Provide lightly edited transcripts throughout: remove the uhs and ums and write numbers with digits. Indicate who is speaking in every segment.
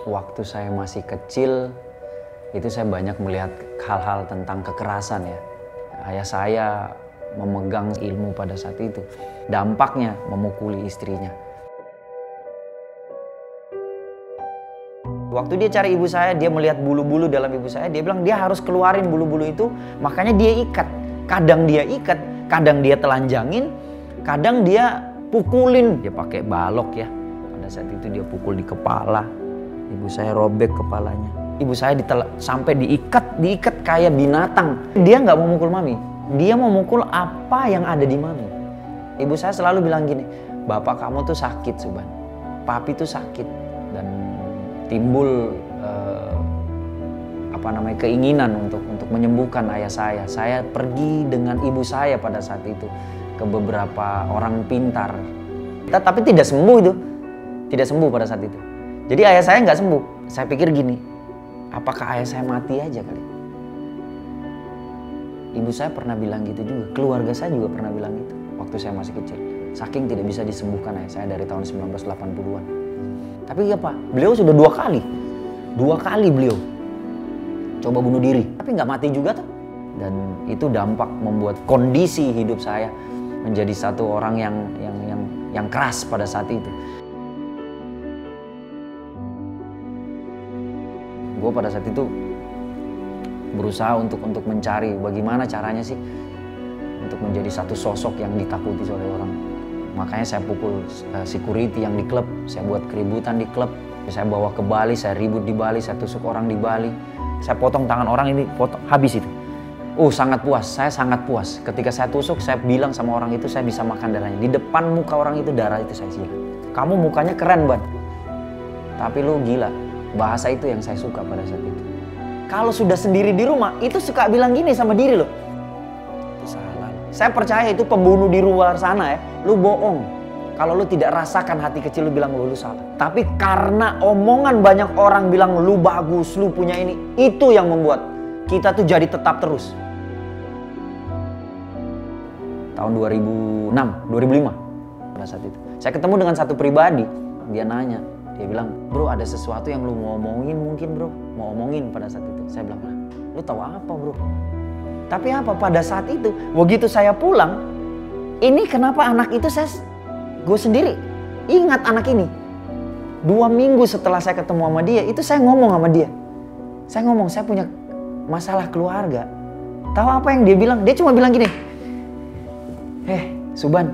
Speaker 1: Waktu saya masih kecil, itu saya banyak melihat hal-hal tentang kekerasan ya. Ayah saya memegang ilmu pada saat itu. Dampaknya memukuli istrinya. Waktu dia cari ibu saya, dia melihat bulu-bulu dalam ibu saya. Dia bilang dia harus keluarin bulu-bulu itu, makanya dia ikat. Kadang dia ikat, kadang dia telanjangin, kadang dia pukulin. Dia pakai balok ya. Pada saat itu dia pukul di kepala. Ibu saya robek kepalanya. Ibu saya sampai diikat kayak binatang. Dia nggak mau mukul mami. Dia mau mukul apa yang ada di mami. Ibu saya selalu bilang gini, bapak kamu tuh sakit Suban. Papi tuh sakit. Dan timbul keinginan untuk menyembuhkan ayah saya. Saya pergi dengan ibu saya pada saat itu ke beberapa orang pintar. Tapi tidak sembuh itu. Tidak sembuh pada saat itu. Jadi ayah saya nggak sembuh. Saya pikir gini, apakah ayah saya mati aja kali? Ibu saya pernah bilang gitu juga. Keluarga saya juga pernah bilang gitu waktu saya masih kecil. Saking tidak bisa disembuhkan ayah saya dari tahun 1980-an. Tapi apa? Beliau sudah 2 kali. 2 kali beliau coba bunuh diri. Tapi nggak mati juga tuh. Dan itu dampak membuat kondisi hidup saya menjadi satu orang yang keras pada saat itu. Gue pada saat itu berusaha untuk mencari bagaimana caranya sih untuk menjadi satu sosok yang ditakuti oleh orang. Makanya saya pukul security yang di klub, saya buat keributan di klub, saya bawa ke Bali, saya ribut di Bali, saya tusuk orang di Bali, saya potong tangan orang ini, potong habis itu. Sangat puas, saya sangat puas. Ketika saya tusuk, saya bilang sama orang itu saya bisa makan darahnya. Di depan muka orang itu darah itu saya siram. Kamu mukanya keren Ban, tapi lu gila. Bahasa itu yang saya suka pada saat itu. Kalau sudah sendiri di rumah, itu suka bilang gini sama diri lo. Itu salah. Saya percaya itu pembunuh di luar sana ya. Lu bohong. Kalau lu tidak rasakan hati kecil lu bilang lu salah. Tapi karena omongan banyak orang bilang lu bagus, lu punya ini. Itu yang membuat kita tuh jadi tetap terus. Tahun 2006, 2005 pada saat itu. Saya ketemu dengan satu pribadi. Dia nanya. Dia bilang, bro ada sesuatu yang lu mau omongin mungkin bro. Mau omongin pada saat itu. Saya bilang, lu tahu apa bro? Tapi apa pada saat itu, begitu saya pulang, ini kenapa anak itu gue sendiri ingat anak ini. 2 minggu setelah saya ketemu sama dia, itu saya ngomong sama dia. Saya ngomong, saya punya masalah keluarga. Tahu apa yang dia bilang? Dia cuma bilang gini, Suban,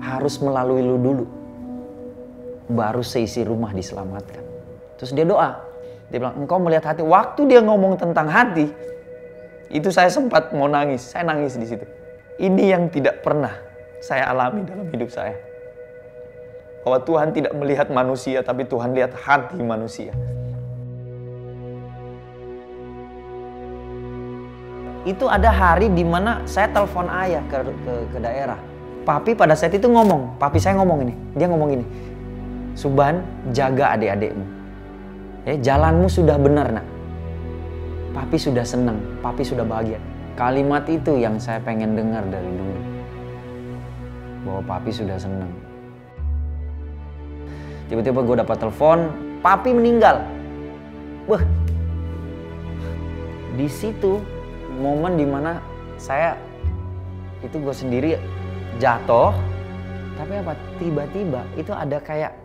Speaker 1: harus melalui lu dulu. Baru seisi rumah diselamatkan. Terus dia doa. Dia bilang, engkau melihat hati. Waktu dia ngomong tentang hati, itu saya sempat mau nangis. Saya nangis di situ. Ini yang tidak pernah saya alami dalam hidup saya. Bahwa Tuhan tidak melihat manusia, tapi Tuhan lihat hati manusia. Itu ada hari di mana saya telepon ayah ke daerah. Papi pada saat itu ngomong. Papi saya ngomong ini. Dia ngomong gini. Suban, jaga adik-adikmu. Jalanmu sudah benar nak. Papi sudah senang, papi sudah bahagia. Kalimat itu yang saya pengen dengar dari dulu. Bahwa papi sudah senang. Tiba-tiba gue dapat telepon, papi meninggal. Wah, di situ momen dimana saya itu gue sendiri jatuh. Tapi apa? Tiba-tiba itu ada kayak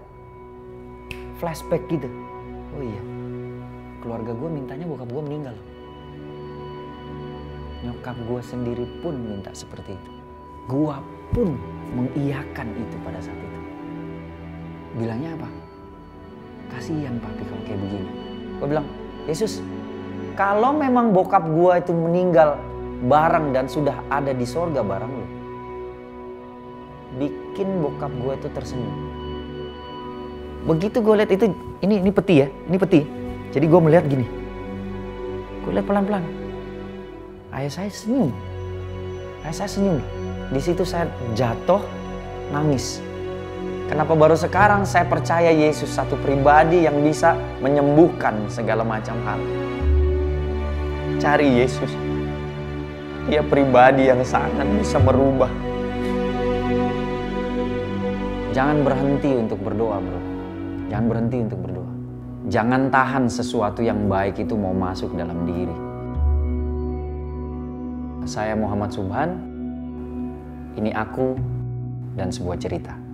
Speaker 1: flashback gitu. Oh iya, keluarga gue mintanya bokap gue meninggal. Nyokap gue sendiri pun minta seperti itu. Gue pun mengiyakan itu pada saat itu. Bilangnya apa? Kasihan papi kalau kayak begini. Gue bilang, Yesus, kalau memang bokap gue itu meninggal bareng dan sudah ada di sorga bareng lo, bikin bokap gue itu tersenyum. Begitu gue lihat itu, ini peti ya, ini peti. Jadi gue melihat gini. Gue lihat pelan-pelan. Ayah saya senyum. Ayah saya senyum. Di situ saya jatuh, nangis. Kenapa baru sekarang saya percaya Yesus satu pribadi yang bisa menyembuhkan segala macam hal. Cari Yesus. Dia pribadi yang sangat bisa merubah. Jangan berhenti untuk berdoa, bro. Jangan berhenti untuk berdoa. Jangan tahan sesuatu yang baik itu mau masuk dalam diri. Saya Muhammad Subhan, ini aku dan sebuah cerita.